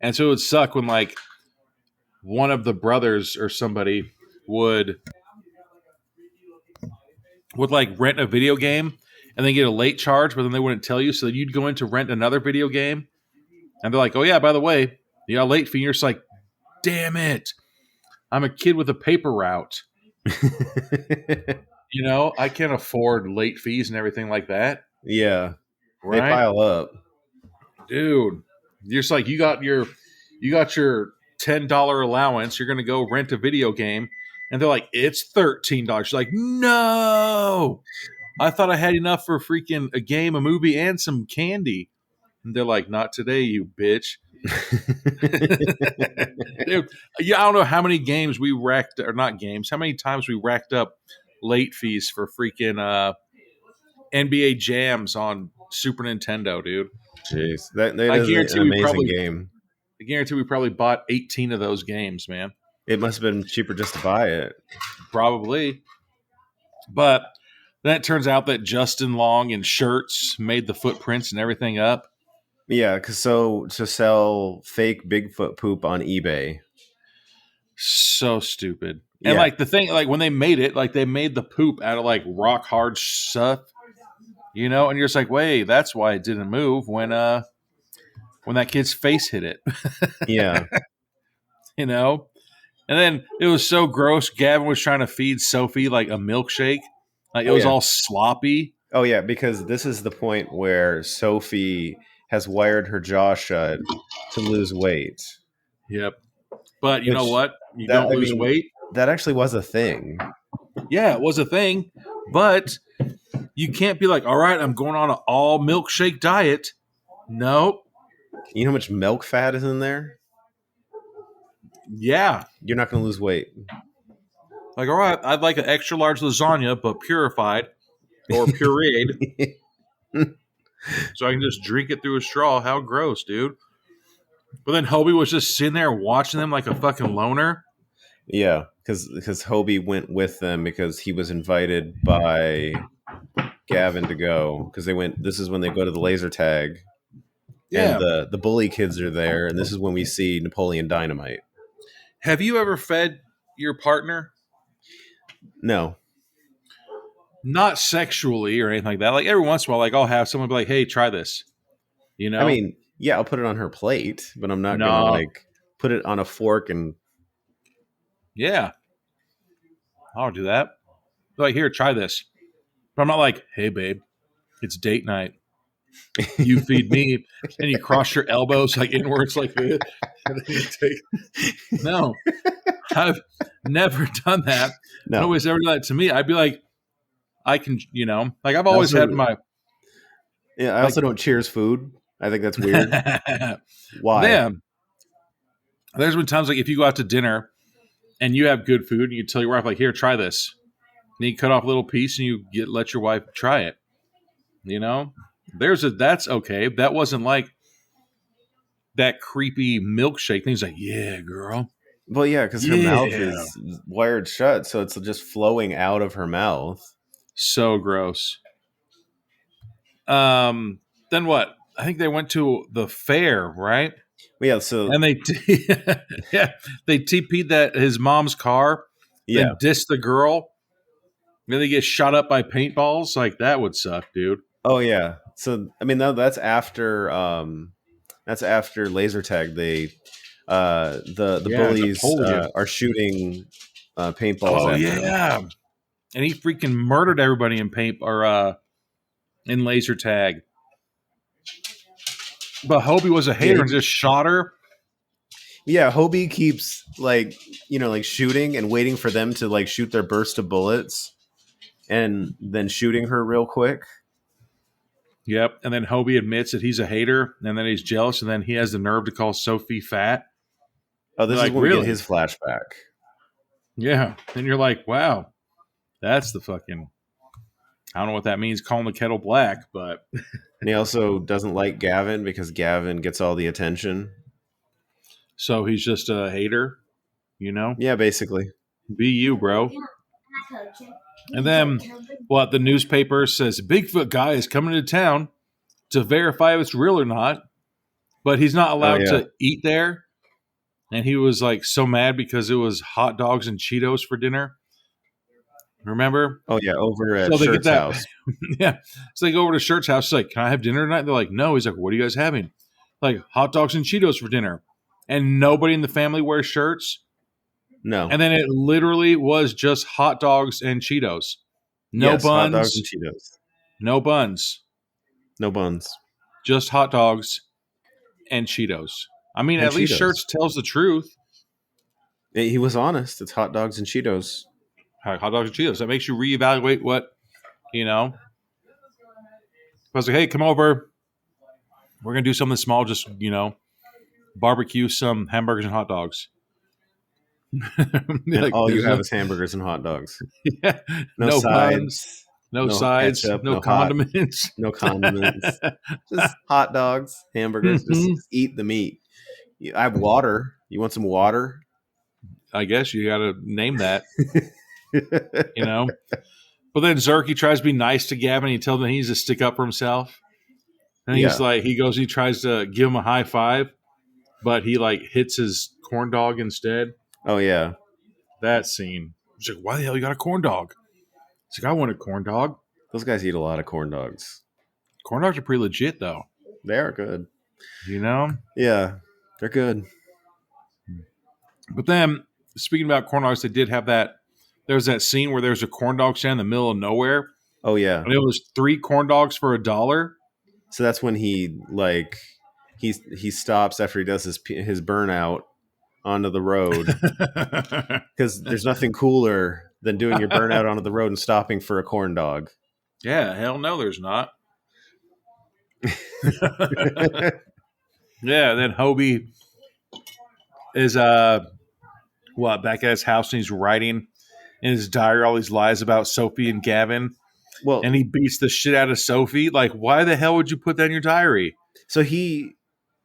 And so it would suck when like one of the brothers or somebody would like rent a video game and then get a late charge, but then they wouldn't tell you. So you'd go in to rent another video game and they're like, "Oh yeah, by the way, you got a late fee." And you're just like, "Damn it. I'm a kid with a paper route. You know, I can't afford late fees and everything like that." Yeah. Right? They pile up. Dude, you're just like, you got your $10 allowance. You're going to go rent a video game. And they're like, "It's $13." You're like, "No, I thought I had enough for freaking a game, a movie, and some candy." And they're like, "Not today, you bitch." Dude, yeah, I don't know how many games we racked, or not games, how many times we racked up late fees for freaking NBA Jams on Super Nintendo, dude. Jeez. That I is guarantee an we amazing probably game. I guarantee we probably bought 18 of those games, man. It must have been cheaper just to buy it. Probably. But then it turns out that Justin Long in shirts made the footprints and everything up. Yeah, because to sell fake Bigfoot poop on eBay. So stupid. And Yeah. like the thing, like when they made it, like they made the poop out of like rock hard stuff, you know, and you're just like, wait, that's why it didn't move when that kid's face hit it. Yeah. You know? And then it was so gross. Gavin was trying to feed Sophie like a milkshake. Like it was all sloppy. Oh, yeah, because this is the point where Sophie has wired her jaw shut to lose weight. Yep. But you know what? You that- don't I lose mean- weight. That actually was a thing. Yeah, it was a thing. But you can't be like, "All right, I'm going on an all milkshake diet." Nope. You know how much milk fat is in there? Yeah. You're not going to lose weight. Like, all right, I'd like an extra large lasagna, but purified or pureed. So I can just drink it through a straw. How gross, dude. But then Hobie was just sitting there watching them like a fucking loner. Yeah, because Hobie went with them because he was invited by Gavin to go because they went. This is when they go to the laser tag, and the bully kids are there, and this is when we see Napoleon Dynamite. Have you ever fed your partner? No, Not sexually or anything like that. Like every once in a while, like I'll have someone be like, "Hey, try this." You know? I mean, yeah, I'll put it on her plate, but I'm not gonna like put it on a fork and. Yeah, I'll do that. Like, here, try this. But I'm not like, "Hey, babe, it's date night. You feed me," and you cross your elbows like inwards like this. And then you take... No, I've never done that. No. Nobody's ever done that to me. I'd be like, I can, like I've always had my. Yeah, I also don't cheers food. I think that's weird. Why? Damn. There's been times like if you go out to dinner and you have good food and you tell your wife like, "Here, try this." And you cut off a little piece and you let your wife try it. That's okay. That wasn't like that creepy milkshake thing. He's like, "Yeah, girl." Well, yeah, because her mouth is wired shut, so it's just flowing out of her mouth. So gross. Then what? I think they went to the fair, right? Yeah, so and they they TP'd that his mom's car. Yeah, then dissed the girl. Then they get shot up by paintballs. Like that would suck, dude. Oh yeah. So I mean, that's after laser tag. They the bullies are shooting paintballs. Oh at yeah, them. And he freaking murdered everybody in laser tag. But Hobie was a hater and just shot her. Yeah, Hobie keeps like shooting and waiting for them to like shoot their burst of bullets, and then shooting her real quick. Yep, and then Hobie admits that he's a hater, and then he's jealous, and then he has the nerve to call Sophie fat. Oh, this is when we get his flashback. Yeah, and you're like, wow, that's the fucking... I don't know what that means, calling the kettle black, but... And he also doesn't like Gavin because Gavin gets all the attention. So he's just a hater, Yeah, basically. Be you, bro. And then, the newspaper says, Bigfoot guy is coming to town to verify if it's real or not, but he's not allowed to eat there. And he was like so mad because it was hot dogs and Cheetos for dinner. Remember? Oh, yeah, over at Shirt's house. Yeah. So they go over to Shirt's house. He's like, can I have dinner tonight? They're like, no. He's like, what are you guys having? Like, hot dogs and Cheetos for dinner. And nobody in the family wears shirts. No. And then it literally was just hot dogs and Cheetos. No buns. Hot dogs and Cheetos. No buns. No buns. Just hot dogs and Cheetos. I mean, at least Shirts tells the truth. He was honest. It's hot dogs and Cheetos. Hot dogs and Cheetos. That makes you reevaluate what, I was like, hey, come over. We're going to do something small. Just, barbecue some hamburgers and hot dogs. And all you have is hamburgers and hot dogs. Yeah. No sides. No sides. Ketchup, no condiments. No condiments. Just hot dogs, hamburgers. Just eat the meat. I have water. You want some water? I guess you got to name that. But then Zerky tries to be nice to Gavin. He tells him he needs to stick up for himself. And he's like, he tries to give him a high five, but he like hits his corn dog instead. Oh, yeah. That scene. He's like, why the hell you got a corn dog? He's like, I want a corn dog. Those guys eat a lot of corn dogs. Corn dogs are pretty legit, though. They are good. Yeah, they're good. But then, speaking about corn dogs, they did have that. There was that scene where there's a corn dog stand in the middle of nowhere. Oh, yeah. And it was 3 corn dogs for $1. So that's when he stops after he does his burnout onto the road. Because there's nothing cooler than doing your burnout onto the road and stopping for a corn dog. Yeah, hell no, there's not. Yeah, then Hobie is back at his house, and he's writing in his diary all these lies about Sophie and Gavin. Well, and he beats the shit out of Sophie. Like, why the hell would you put that in your diary? So he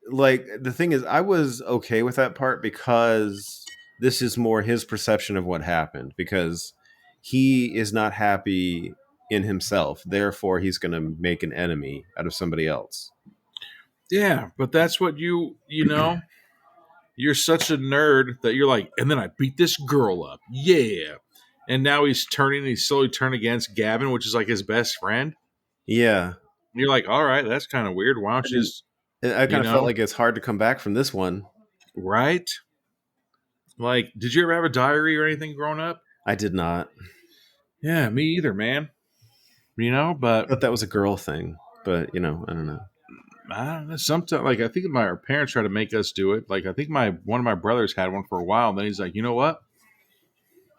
like the thing is, I was okay with that part because this is more his perception of what happened. Because he is not happy in himself, therefore he's going to make an enemy out of somebody else. Yeah, but that's what you know. You're such a nerd that you're like, and then I beat this girl up. Yeah. And now he's slowly turned against Gavin, which is like his best friend. Yeah, And you're like, all right, that's kind of weird. Why don't you just, I kind of felt like it's hard to come back from this one. right? Like, did you ever have a diary or anything growing up? I did not. Yeah, me either, man. I But thought that was a girl thing, but I don't know. I don't know. Sometimes, like, I think our parents try to make us do it. Like, I think one of my brothers had one for a while, and then he's like, you know what?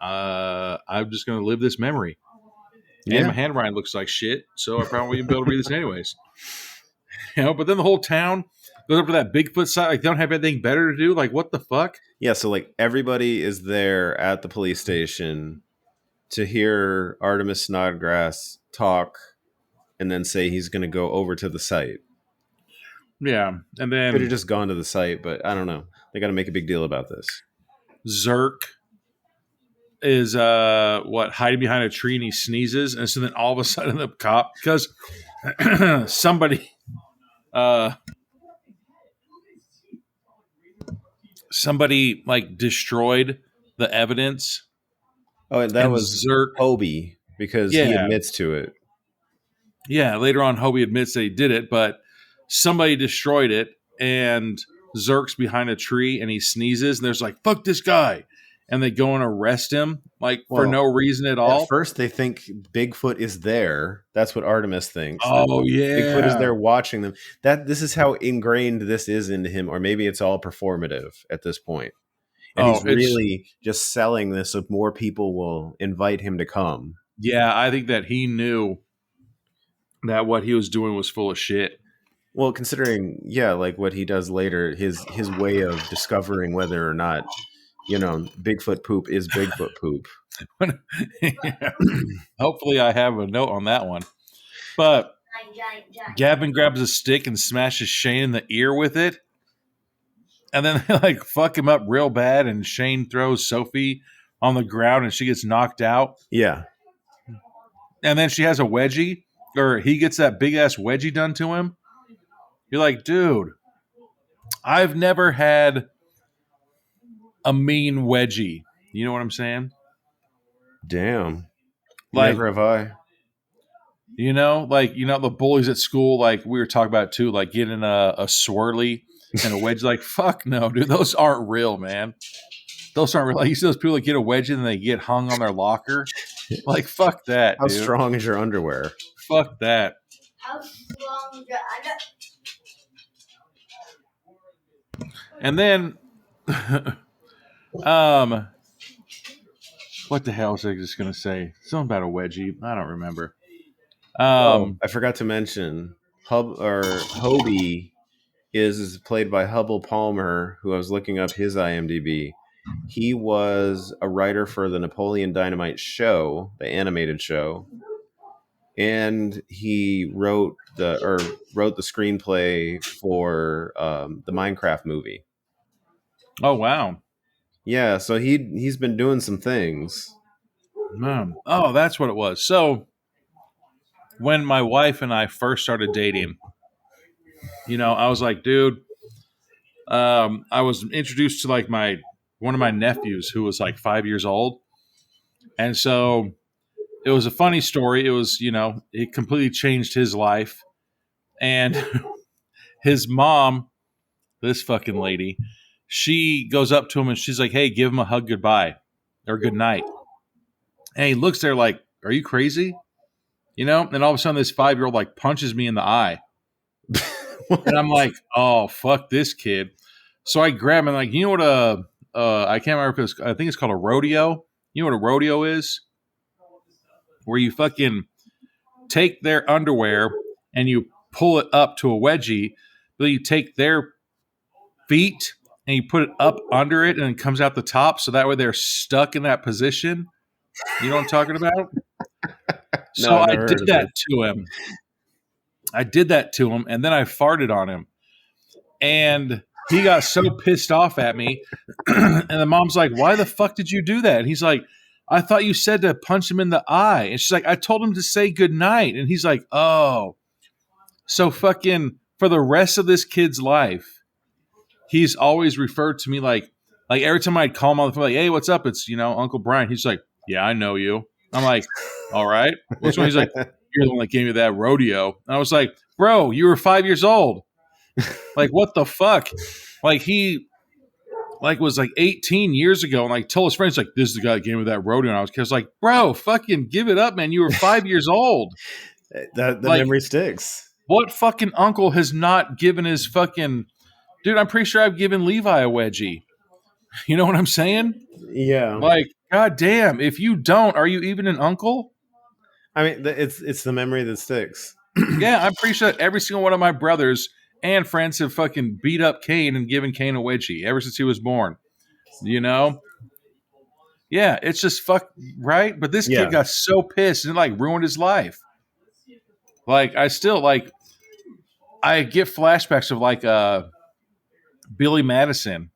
I'm just going to live this memory. Yeah. And my handwriting looks like shit, so I probably wouldn't be able to read this anyways. But then the whole town goes up to that Bigfoot site. Like, they don't have anything better to do. Like, what the fuck? Yeah, so like everybody is there at the police station to hear Artemis Snodgrass talk and then say he's going to go over to the site. Yeah, and Could have then just gone to the site, but I don't know. They got to make a big deal about this. Zerk is hiding behind a tree, and he sneezes, and so then all of a sudden the cop, because somebody like destroyed the evidence. Oh, and that And was Zerk. Hobie because he Yeah. admits to it. Yeah, later on, Hobie admits that he did it, but somebody destroyed it, and Zerk's behind a tree, and he sneezes, and there's like, fuck this guy. And they go and arrest him, like, for Well, no reason at all. At first, they think Bigfoot is there. That's what Artemis thinks. Oh, yeah. Bigfoot is there watching them. This is how ingrained this is into him, or maybe it's all performative at this point. And he's really just selling this so more people will invite him to come. Yeah, I think that he knew that what he was doing was full of shit. Well, considering, like what he does later, his way of discovering whether or not, Bigfoot poop is Bigfoot poop. Yeah. Hopefully I have a note on that one. But Gavin grabs a stick and smashes Shane in the ear with it. And then they like fuck him up real bad, and Shane throws Sophie on the ground and she gets knocked out. Yeah. And then she has a wedgie, or he gets that big ass wedgie done to him. You're like, dude, I've never had a mean wedgie. You know what I'm saying? Damn. Like, never have I. The bullies at school, like we were talking about too, like getting a swirly and a wedgie. Like, fuck no, dude. Those aren't real, man. Those aren't real. Like, you see those people that get a wedgie and they get hung on their locker. Like, fuck that, How dude. strong is your underwear? Fuck that. How strong is your And then, what the hell was I just going to say? Something about a wedgie. I don't remember. I forgot to mention Hobie is played by Hubbel Palmer, who I was looking up his IMDb. He was a writer for the Napoleon Dynamite show, the animated show, and he wrote the screenplay for the Minecraft movie. Oh, wow. Yeah, so he's been doing some things. Oh, that's what it was. So when my wife and I first started dating, I was like, dude, I was introduced to like one of my nephews who was like 5 years old. And so it was a funny story. It was, it completely changed his life. And his mom, this fucking lady, she goes up to him and she's like, hey, give him a hug goodbye or good night. And he looks there like, are you crazy? And all of a sudden this 5-year-old like punches me in the eye. And I'm like, oh, fuck this kid. So I grab him and like, you know what I can't remember if I think it's called a rodeo. You know what a rodeo is? Where you fucking take their underwear and you pull it up to a wedgie, then you take their feet and you put it up under it and it comes out the top, so that way they're stuck in that position. You know what I'm talking about? So No, I did that to him. And then I farted on him. And he got so pissed off at me. And the mom's like, why the fuck did you do that? And he's like, I thought you said to punch him in the eye. And she's like, I told him to say goodnight. And he's like, oh. So fucking for the rest of this kid's life, he's always referred to me like every time I'd call him on the phone, like, hey, what's up? It's, Uncle Brian. He's like, yeah, I know you. I'm like, all right. Which one? He's like, you're the one that gave me that rodeo. And I was like, bro, you were 5 years old. Like, what the fuck? Like, he was 18 years ago and told his friends, like, this is the guy that gave me that rodeo. And I was like, bro, fucking give it up, man. You were 5 years old. The memory sticks. What fucking uncle has not given his fucking dude? I'm pretty sure I've given Levi a wedgie. You know what I'm saying? Yeah. Like, goddamn, if you don't, are you even an uncle? I mean, it's the memory that sticks. Yeah, I'm pretty sure every single one of my brothers and friends have fucking beat up Kane and given Kane a wedgie ever since he was born. Yeah, it's just fuck right. But this kid got so pissed and ruined his life. I get flashbacks of Billy Madison,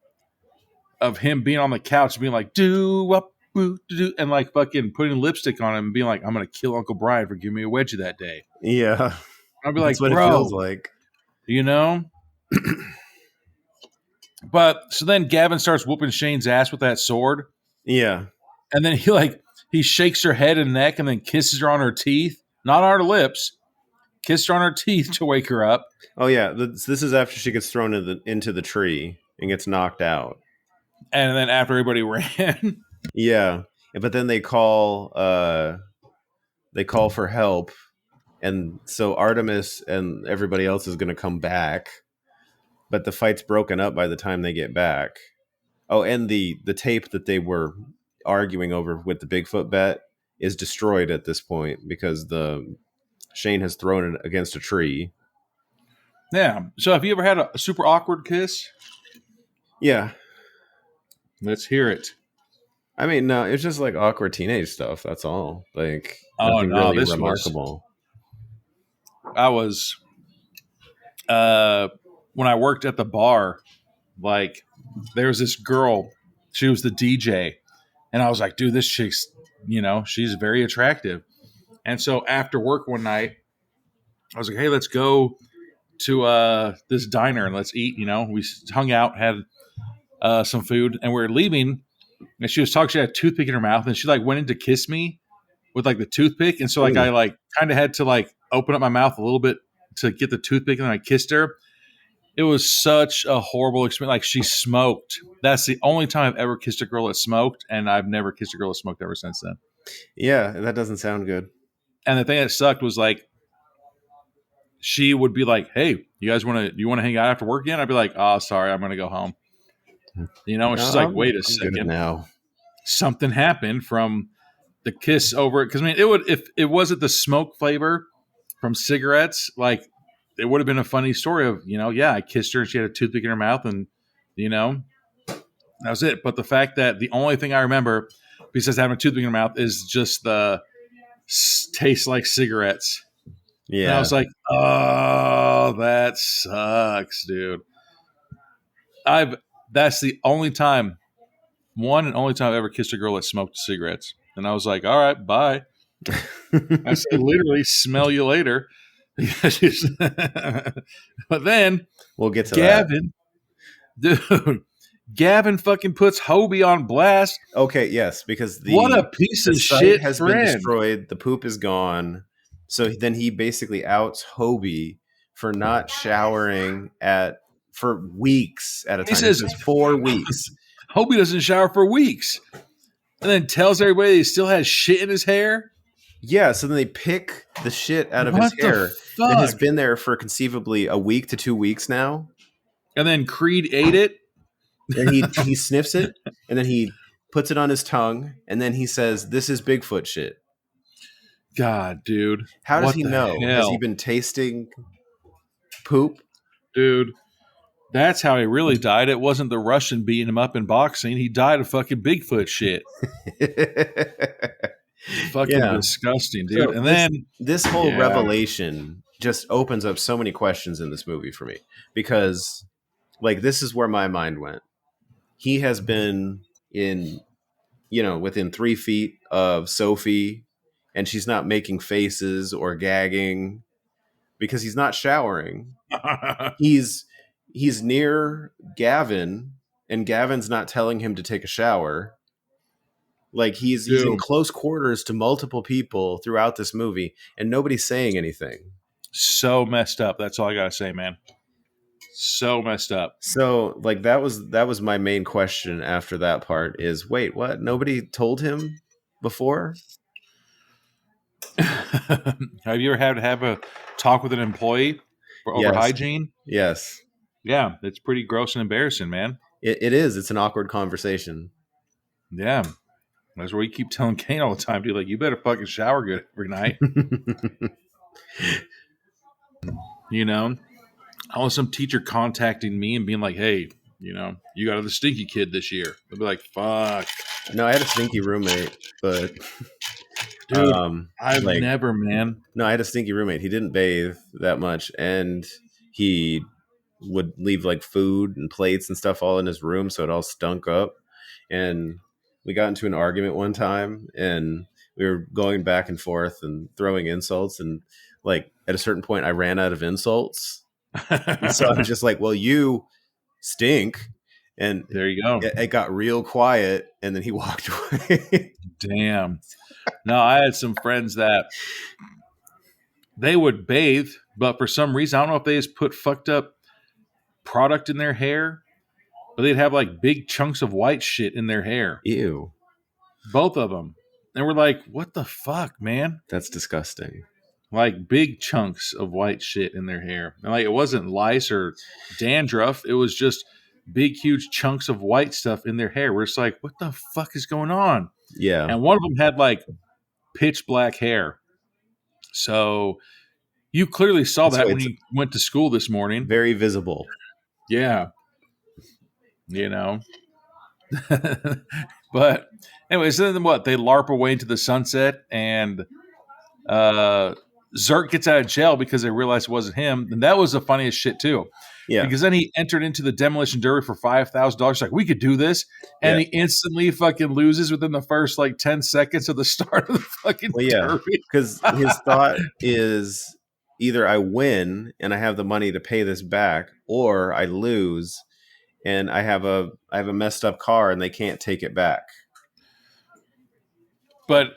of him being on the couch being like, do up, do, and fucking putting lipstick on him and being like, I'm going to kill Uncle Brian for giving me a wedgie that day. Yeah. I'd be like, that's what bro, it feels like. But so then Gavin starts whooping Shane's ass with that sword. Yeah. And then he shakes her head and neck and then kisses her on her teeth, not on her lips. Kissed her on her teeth to wake her up. Oh yeah, this is after she gets thrown into the tree and gets knocked out. And then after everybody ran. Yeah, but then they call for help, and so Artemis and everybody else is going to come back, but the fight's broken up by the time they get back. Oh, and the tape that they were arguing over with the Bigfoot bet is destroyed at this point because Shane has thrown it against a tree. Yeah. So have you ever had a super awkward kiss? Yeah. Let's hear it. I mean, no, it's just awkward teenage stuff. That's all. Nothing no, really this remarkable. I was, when I worked at the bar, there was this girl, she was the DJ, and I was like, dude, this chick's, she's very attractive. And so after work one night, I was like, hey, let's go to this diner and let's eat. We hung out, had some food, and we were leaving. And she was talking. She had a toothpick in her mouth, and she went in to kiss me with the toothpick. And so I kind of had to open up my mouth a little bit to get the toothpick, and then I kissed her. It was such a horrible experience. She smoked. That's the only time I've ever kissed a girl that smoked, and I've never kissed a girl that smoked ever since then. Yeah, that doesn't sound good. And the thing that sucked was she would be like, hey, you want to hang out after work again? I'd be like, oh, sorry, I'm going to go home. And she's like, wait a second. Now something happened from the kiss over it. Because it would, if it wasn't the smoke flavor from cigarettes, it would have been a funny story of, I kissed her and she had a toothpick in her mouth and, that was it. But the fact that the only thing I remember besides having a toothpick in her mouth is just the taste like cigarettes. Yeah. And I was like, oh, that sucks, dude. That's the only time, one and only time I've ever kissed a girl that smoked cigarettes. And I was like, all right, bye. I said, literally, smell you later. But then we'll get to Gavin, dude. Gavin fucking puts Hobie on blast. Okay, yes, because what a piece of shit has been destroyed. The poop is gone. So then he basically outs Hobie for not showering for weeks at a time. He says 4 weeks. Hobie doesn't shower for weeks, and then tells everybody he still has shit in his hair. Yeah, so then they pick the shit out of his hair that has been there for conceivably a week to 2 weeks now. And then Creed ate it. And he sniffs it, and then he puts it on his tongue, and then he says, "This is Bigfoot shit." God, dude. How does he know? Hell? Has he been tasting poop? Dude, that's how he really died. It wasn't the Russian beating him up in boxing. He died of fucking Bigfoot shit. Fucking disgusting, dude. So and then this whole revelation just opens up so many questions in this movie for me, because like this is where my mind went. He has been in, within 3 feet of Sophie, and she's not making faces or gagging because he's not showering. He's near Gavin, and Gavin's not telling him to take a shower. Like he's in close quarters to multiple people throughout this movie, and nobody's saying anything. So messed up. That's all I gotta say, man. So messed up. So like that was my main question after that part is, wait, what? Nobody told him before? Have you ever had to have a talk with an employee over hygiene? Yes. Yeah, it's pretty gross and embarrassing, man. It is. It's an awkward conversation. Yeah. That's where you keep telling Kane all the time, dude, like, you better fucking shower good every night. I want some teacher contacting me and being like, hey, you got the stinky kid this year. I'll be like, fuck. No, I had a stinky roommate, but dude, I've never, man. No, I had a stinky roommate. He didn't bathe that much, and he would leave like food and plates and stuff all in his room, so it all stunk up. And we got into an argument one time, and we were going back and forth and throwing insults, and like at a certain point I ran out of insults. And so I was just like, well, you stink. And there you go. It got real quiet, and then he walked away. Damn. No, I had some friends that they would bathe, but for some reason, I don't know if they just put fucked up product in their hair, but they'd have like big chunks of white shit in their hair. Ew. Both of them. And we're like, what the fuck, man? That's disgusting. Like big chunks of white shit in their hair. And like it wasn't lice or dandruff. It was just big, huge chunks of white stuff in their hair. We're just like, what the fuck is going on? Yeah. And one of them had like pitch black hair. So you clearly saw that when you went to school this morning. Very visible. Yeah. But anyways, then what? They LARP away into the sunset, and Zerk gets out of jail because they realized it wasn't him. And that was the funniest shit too. Yeah. Because then he entered into the demolition derby for $5,000. Like, we could do this. And he instantly fucking loses within the first like 10 seconds of the start of the fucking derby. Because his thought is either I win and I have the money to pay this back, or I lose and I have a messed up car and they can't take it back.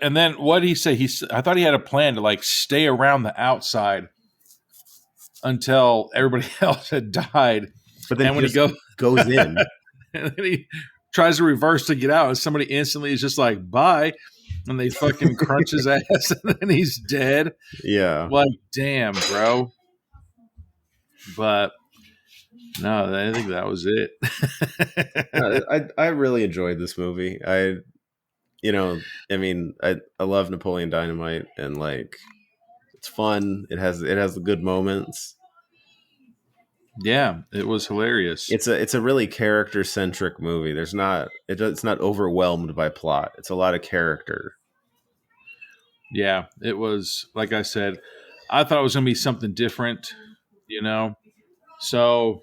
And then what did he say? I thought he had a plan to like stay around the outside until everybody else had died. But then when he goes in, and then he tries to reverse to get out, and somebody instantly is just like, bye. And they fucking crunch his ass, and then he's dead. Yeah. Like, damn, bro. But no, I think that was it. I really enjoyed this movie. I love Napoleon Dynamite, and like it's fun. It has the good moments. Yeah, it was hilarious. It's a really character centric movie. It's not overwhelmed by plot. It's a lot of character. Yeah, it was, like I said, I thought it was going to be something different, So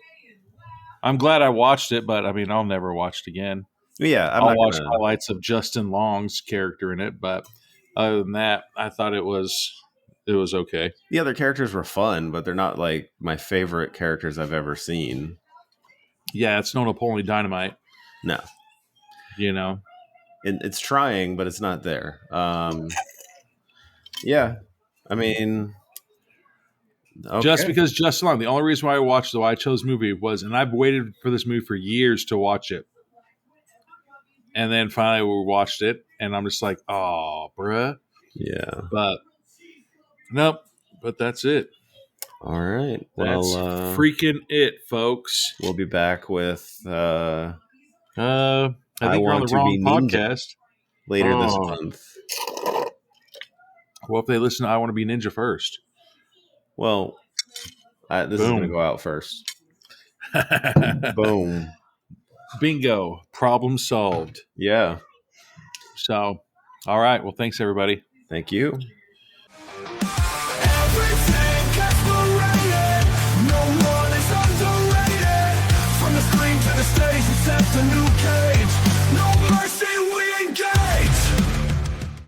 I'm glad I watched it, but I mean, I'll never watch it again. Yeah, I'll watch highlights of Justin Long's character in it, but other than that, I thought it was okay. The other characters were fun, but they're not like my favorite characters I've ever seen. Yeah, it's no Napoleon Dynamite. No. And it's trying, but it's not there. Yeah. I mean, okay. Just because Justin Long, the only reason why I chose the movie was, and I've waited for this movie for years to watch it. And then finally we watched it, and I'm just like, oh, bruh. Yeah. But nope. But that's it. All right. That's freaking it, folks. We'll be back with I think we're on the wrong podcast. Later this month. Well, if they listen to I Want to Be Ninja first. Well, this is going to go out first. Boom. Bingo. Problem solved. Yeah. So, all right. Well, thanks, everybody. Thank you.